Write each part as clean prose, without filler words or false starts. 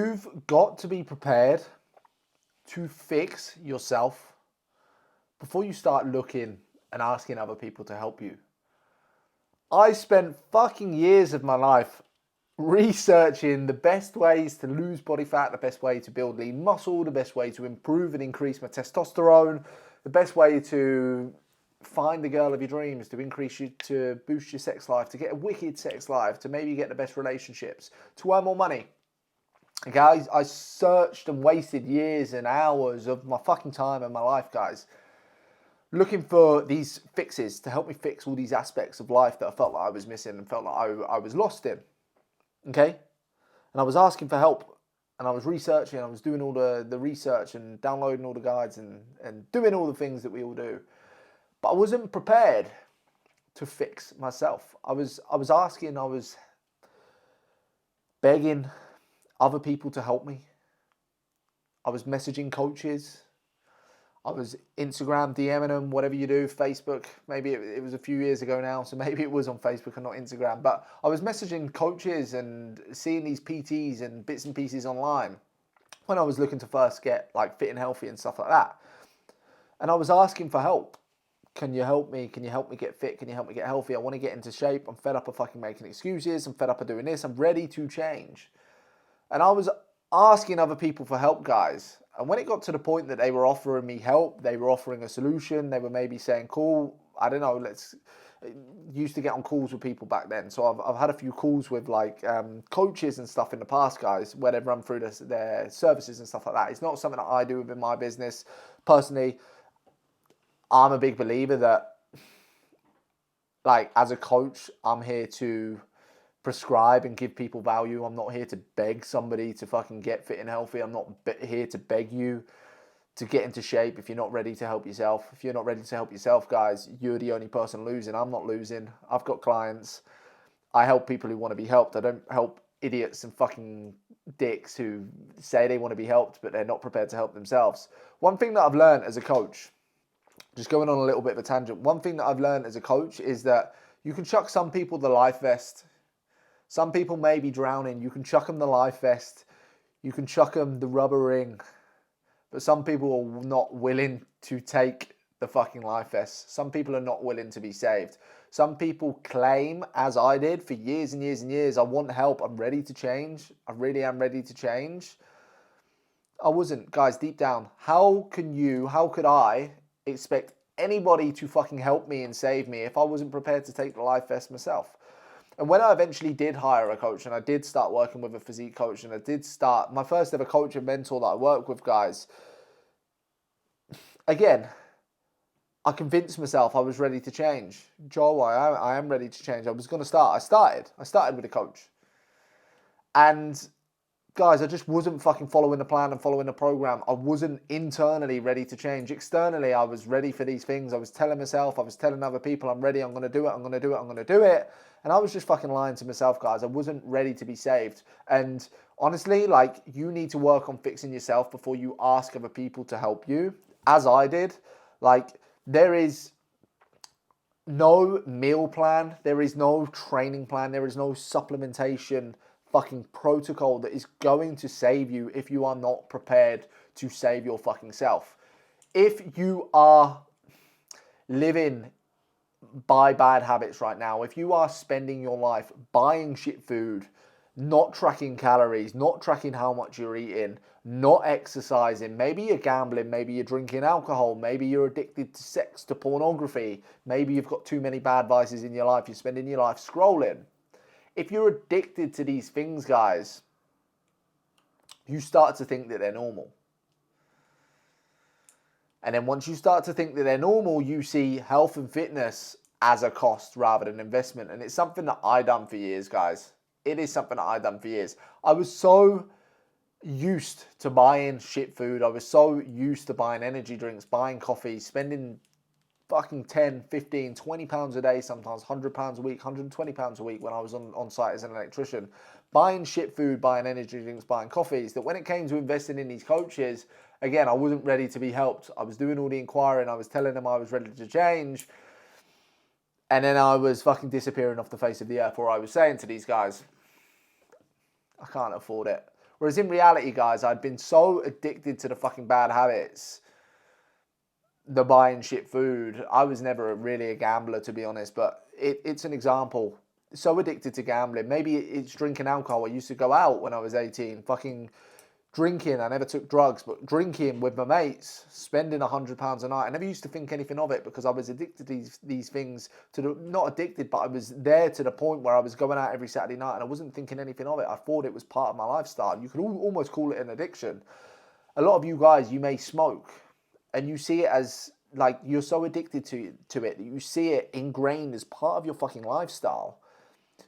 You've got to be prepared to fix yourself before you start looking and asking other people to help you. I spent fucking years of my life researching the best ways to lose body fat, the best way to build lean muscle, the best way to improve and increase my testosterone, the best way to find the girl of your dreams, to boost your sex life, to get a wicked sex life, to maybe get the best relationships, to earn more money. Guys, I searched and wasted years and hours of my fucking time and my life, guys, looking for these fixes to help me fix all these aspects of life that I felt like I was missing and felt like I was lost in. Okay? And I was asking for help, and I was researching, I was doing all the research and downloading all the guides and doing all the things that we all do. But I wasn't prepared to fix myself. I was asking, I was begging other people to help me. I was messaging coaches. I was Instagram DMing them, whatever you do, Facebook. Maybe it was a few years ago now, so maybe it was on Facebook and not Instagram. But I was messaging coaches and seeing these PTs and bits and pieces online when I was looking to first get like fit and healthy and stuff like that. And I was asking for help. Can you help me? Can you help me get fit? Can you help me get healthy? I want to get into shape. I'm fed up of fucking making excuses. I'm fed up of doing this. I'm ready to change. And I was asking other people for help, guys. And when it got to the point that they were offering me help, they were offering a solution, they were maybe saying, cool, I don't know, used to get on calls with people back then. So I've had a few calls with like coaches and stuff in the past, guys, where they've run through their services and stuff like that. It's not something that I do within my business. Personally, I'm a big believer that, like, as a coach, I'm here to prescribe and give people value. I'm not here to beg somebody to fucking get fit and healthy. I'm not here to beg you to get into shape if you're not ready to help yourself. If you're not ready to help yourself, guys, you're the only person losing. I'm not losing. I've got clients. I help people who want to be helped. I don't help idiots and fucking dicks who say they want to be helped, but they're not prepared to help themselves. One thing that I've learned as a coach, just going on a little bit of a tangent, one thing that I've learned as a coach is that you can chuck some people the life vest. Some people may be drowning. You can chuck them the life vest. You can chuck them the rubber ring. But some people are not willing to take the fucking life vest. Some people are not willing to be saved. Some people claim, as I did for years and years and years, I want help. I'm ready to change. I really am ready to change. I wasn't. Guys, deep down, how could I expect anybody to fucking help me and save me if I wasn't prepared to take the life vest myself? And when I eventually did hire a coach and I did start working with a physique coach and I did start my first ever coach and mentor that I work with, guys, again, I convinced myself I was ready to change. Joel, I am ready to change. I was going to start. I started with a coach. And guys, I just wasn't fucking following the plan and following the program. I wasn't internally ready to change. Externally, I was ready for these things. I was telling myself, I was telling other people, I'm ready, I'm going to do it, I'm going to do it, I'm going to do it. And I was just fucking lying to myself, guys. I wasn't ready to be saved. And honestly, like, you need to work on fixing yourself before you ask other people to help you. As I did, like, there is no meal plan. There is no training plan. There is no supplementation fucking protocol that is going to save you if you are not prepared to save your fucking self. If you are living by bad habits right now, if you are spending your life buying shit food, not tracking calories, not tracking how much you're eating, not exercising, maybe you're gambling, maybe you're drinking alcohol, maybe you're addicted to sex, to pornography, maybe you've got too many bad vices in your life, you're spending your life scrolling. If you're addicted to these things, guys, you start to think that they're normal. And then once you start to think that they're normal, you see health and fitness as a cost rather than investment. And it's something that I done for years, guys. It is something that I done for years. I was so used to buying shit food. I was so used to buying energy drinks, buying coffee, spending fucking 10, 15, 20 pounds a day, sometimes 100 pounds a week, 120 pounds a week when I was on site as an electrician, buying shit food, buying energy drinks, buying coffees, that when it came to investing in these coaches, again, I wasn't ready to be helped. I was doing all the inquiring. I was telling them I was ready to change. And then I was fucking disappearing off the face of the earth, or I was saying to these guys, I can't afford it. Whereas in reality, guys, I'd been so addicted to the fucking bad habits, the buying shit food. I was never really a gambler, to be honest, but it's an example. So addicted to gambling. Maybe it's drinking alcohol. I used to go out when I was 18, fucking drinking. I never took drugs, but drinking with my mates, spending £100 a night. I never used to think anything of it because I was addicted to these things. Not addicted, but I was there to the point where I was going out every Saturday night and I wasn't thinking anything of it. I thought it was part of my lifestyle. You could almost call it an addiction. A lot of you guys, you may smoke and you see it as like you're so addicted to it that you see it ingrained as part of your fucking lifestyle,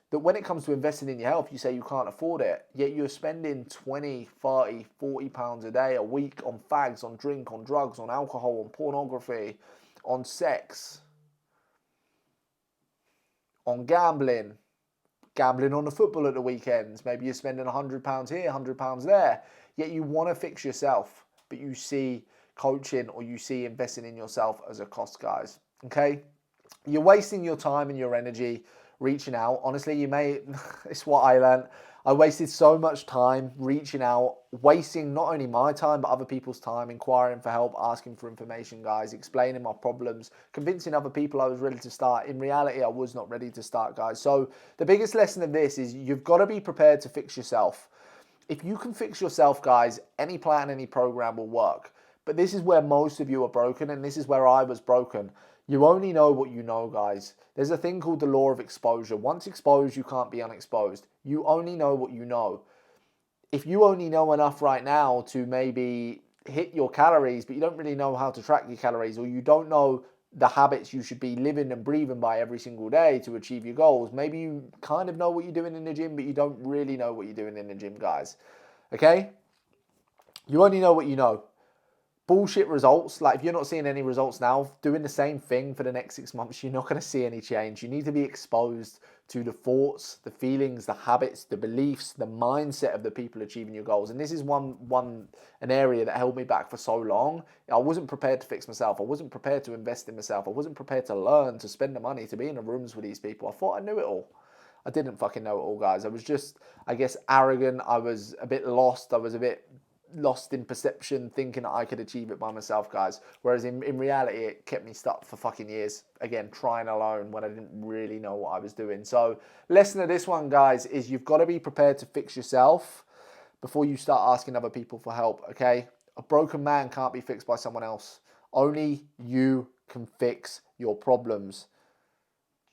that when it comes to investing in your health, you say you can't afford it, yet you're spending 20, 30, 40 pounds a day, a week on fags, on drink, on drugs, on alcohol, on pornography, on sex, on gambling on the football at the weekends. Maybe you're spending £100 here, £100 there, yet you want to fix yourself, but you see coaching or you see investing in yourself as a cost, guys. Okay? You're wasting your time and your energy reaching out. Honestly, it's what I learned. I wasted so much time reaching out, wasting not only my time, but other people's time, inquiring for help, asking for information, guys, explaining my problems, convincing other people I was ready to start. In reality, I was not ready to start, guys. So the biggest lesson of this is you've got to be prepared to fix yourself. If you can fix yourself, guys, any plan, any program will work. But this is where most of you are broken, and this is where I was broken. You only know what you know, guys. There's a thing called the law of exposure. Once exposed, you can't be unexposed. You only know what you know. If you only know enough right now to maybe hit your calories, but you don't really know how to track your calories, or you don't know the habits you should be living and breathing by every single day to achieve your goals, maybe you kind of know what you're doing in the gym, but you don't really know what you're doing in the gym, guys. Okay? You only know what you know. Bullshit results, like if you're not seeing any results now, doing the same thing for the next 6 months, you're not going to see any change. You need to be exposed to the thoughts, the feelings, the habits, the beliefs, the mindset of the people achieving your goals. And this is an area that held me back for so long. I wasn't prepared to fix myself. I wasn't prepared to invest in myself. I wasn't prepared to learn, to spend the money, to be in the rooms with these people. I thought I knew it all. I didn't fucking know it all, guys. I was just, I guess, arrogant. I was a bit lost. I was a bit lost in perception, thinking that I could achieve it by myself, guys. Whereas in reality, it kept me stuck for fucking years. Again, trying alone when I didn't really know what I was doing. So, lesson of this one, guys, is you've got to be prepared to fix yourself before you start asking other people for help, okay? A broken man can't be fixed by someone else. Only you can fix your problems.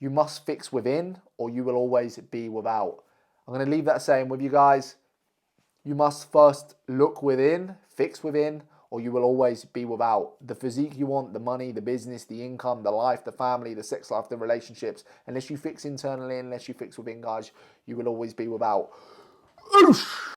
You must fix within, or you will always be without. I'm going to leave that saying with you guys. You must first look within, fix within, or you will always be without. The physique you want, the money, the business, the income, the life, the family, the sex life, the relationships. Unless you fix internally, unless you fix within, guys, you will always be without.